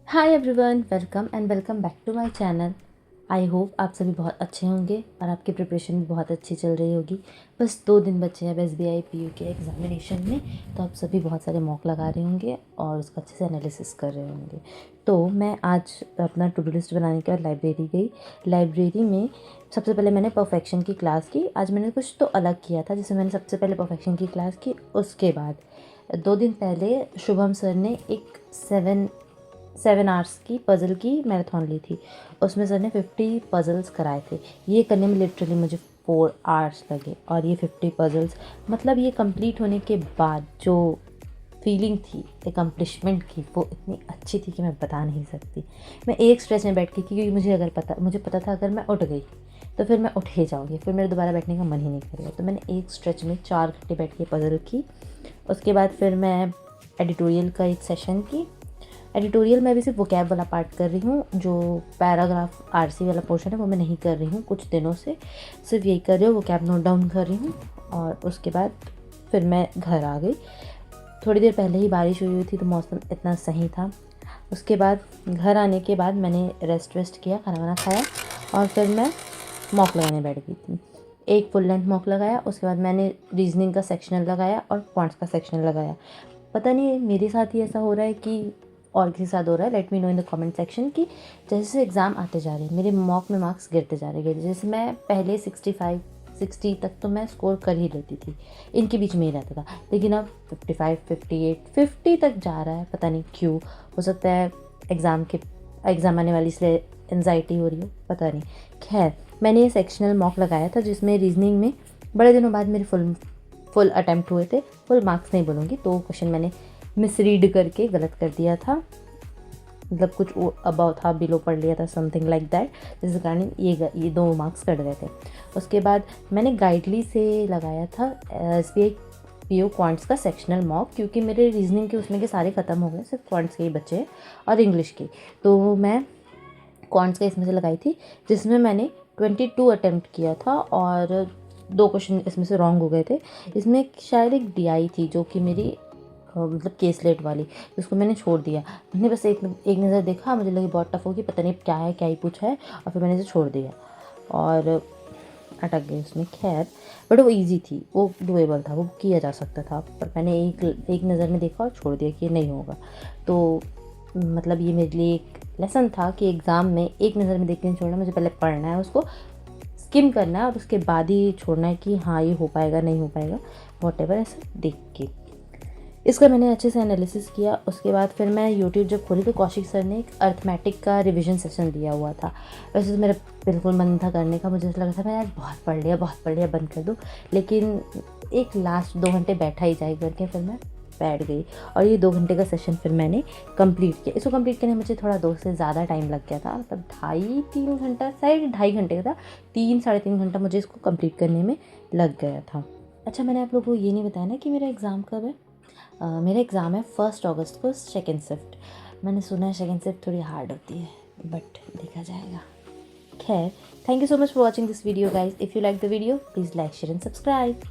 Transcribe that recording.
Hi everyone, welcome and welcome back to my channel. I hope आप सभी बहुत अच्छे होंगे और आपकी प्रिपरेशन भी बहुत अच्छी चल रही होगी। बस 2 दिन बचे हैं अब SBI PU के एग्ज़ामिनेशन में, तो आप सभी बहुत सारे मॉक लगा रहे होंगे और उसका अच्छे से एनालिसिस कर रहे होंगे। तो मैं आज अपना टू डू लिस्ट बनाने के बाद लाइब्रेरी गई। लाइब्रेरी में सबसे पहले मैंने परफेक्शन की क्लास की। आज मैंने कुछ तो अलग किया था, जैसे मैंने सबसे पहले परफेक्शन की क्लास की। उसके बाद 2 दिन पहले शुभम सर ने एक 7 आवर्स की पज़ल की मैराथन ली थी। उसमें सर ने 50 पज़ल्स कराए थे। ये करने में लिटरली मुझे 4 आवर्स लगे और ये 50 पज़ल्स मतलब ये कंप्लीट होने के बाद जो फीलिंग थी एकम्प्लिशमेंट की, वो इतनी अच्छी थी कि मैं बता नहीं सकती। मैं एक स्ट्रेच में बैठ गई क्योंकि मुझे पता था अगर मैं उठ गई तो फिर मैं उठ ही जाऊँगी, फिर मेरे दोबारा बैठने का मन ही नहीं करेगा। तो मैंने एक स्ट्रेच में 4 घंटे बैठ के पज़ल की। उसके बाद फिर मैं एडिटोरियल का एक सेशन की। एडिटोरियल में भी सिर्फ वोकैब वाला पार्ट कर रही हूँ, जो पैराग्राफ आरसी वाला पोर्शन है वो मैं नहीं कर रही हूँ कुछ दिनों से। सिर्फ यही कर रही हूँ, वोकैब नोट डाउन कर रही हूँ। और उसके बाद फिर मैं घर आ गई। थोड़ी देर पहले ही बारिश हुई थी तो मौसम इतना सही था। उसके बाद घर आने के बाद मैंने रेस्ट किया, खाना वाना खाया और फिर मैं मॉक लगाने बैठ गई थी। एक फुल लेंथ मॉक लगाया, उसके बाद मैंने रीजनिंग का सेक्शनल लगाया और क्वांट्स का सेक्शनल लगाया। पता नहीं मेरे साथ ही ऐसा हो रहा है कि और किसी के साथ हो रहा है। Let me know in the comment section कि जैसे एग्ज़ाम आते जा रहे हैं मेरे मॉक में मार्क्स गिरते जा रहे हैं। जैसे मैं पहले 65 60 तक तो मैं स्कोर कर ही लेती थी, इनके बीच में ही रहता था, लेकिन अब 55 58 50 तक जा रहा है। पता नहीं क्यों, हो सकता है एग्ज़ाम आने वाली इसलिए एनजाइटी हो रही हो, पता नहीं। खैर, मैंने ये सेक्शनल मॉक लगाया था जिसमें रीजनिंग में बड़े दिनों बाद मेरे फुल अटैम्प्ट हुए थे। फुल मार्क्स नहीं बोलूँगी, तो क्वेश्चन मैंने मिसरीड करके गलत कर दिया था, मतलब कुछ अबव था बिलो पढ़ लिया था, समथिंग लाइक दैट, जिसके कारण ये 2 मार्क्स कट गए थे। उसके बाद मैंने गाइडली से लगाया था SBI PO क्वांट्स का सेक्शनल मॉक, क्योंकि मेरे रीजनिंग के उसमें के सारे ख़त्म हो गए, सिर्फ क्वांट्स के ही बचे हैं और इंग्लिश के। तो मैं क्वांट्स का इसमें से लगाई थी, जिसमें मैंने 22 अटैम्प्ट किया था और 2 क्वेश्चन इसमें से रॉन्ग हो गए थे। इसमें शायद एक DI थी जो कि मेरी मतलब केसलेट वाली, जिसको मैंने छोड़ दिया। मैंने बस एक नज़र देखा, मुझे लगी बहुत टफ होगी, पता नहीं क्या ही पूछा है, और फिर मैंने इसे छोड़ दिया और अटक गई उसमें। खैर, बट वो इजी थी, वो डुएबल था, वो किया जा सकता था, पर मैंने एक नज़र में देखा और छोड़ दिया कि ये नहीं होगा। तो मतलब ये मेरे लिए एक लेसन था कि एग्ज़ाम में एक नज़र में देख के नहीं छोड़ना, मुझे पहले पढ़ना है, उसको स्किम करना है और उसके बाद ही छोड़ना है कि हाँ ये हो पाएगा नहीं हो पाएगा, वॉटेवर, ऐसा देख के। इसका मैंने अच्छे से एनालिसिस किया। उसके बाद फिर मैं यूट्यूब जब खोली तो कौशिक सर ने एक अर्थमेटिक का रिवीजन सेशन दिया हुआ था। वैसे तो मेरा बिल्कुल मन था करने का, मुझे ऐसा लगा था मैं यार बहुत पढ़ लिया, बंद कर दूँ, लेकिन एक लास्ट 2 घंटे बैठा ही जाए करके फिर मैं बैठ गई और ये 2 घंटे का सेशन फिर मैंने कंप्लीट किया। इसको कंप्लीट करने में मुझे थोड़ा 2 से ज़्यादा टाइम लग गया था, मतलब 2.5-3 घंटा, शायद 2.5 घंटे का था, 3-3.5 घंटा मुझे इसको कंप्लीट करने में लग गया था। अच्छा, मैंने आप लोगों को ये नहीं बताया ना कि मेरा एग्ज़ाम कब है। मेरा एग्ज़ाम है 1 अगस्त को, सेकेंड शिफ्ट। मैंने सुना है सेकेंड शिफ्ट थोड़ी हार्ड होती है, बट देखा जाएगा। खैर, thank you so much for watching this video guys. If you like the video please like share and subscribe.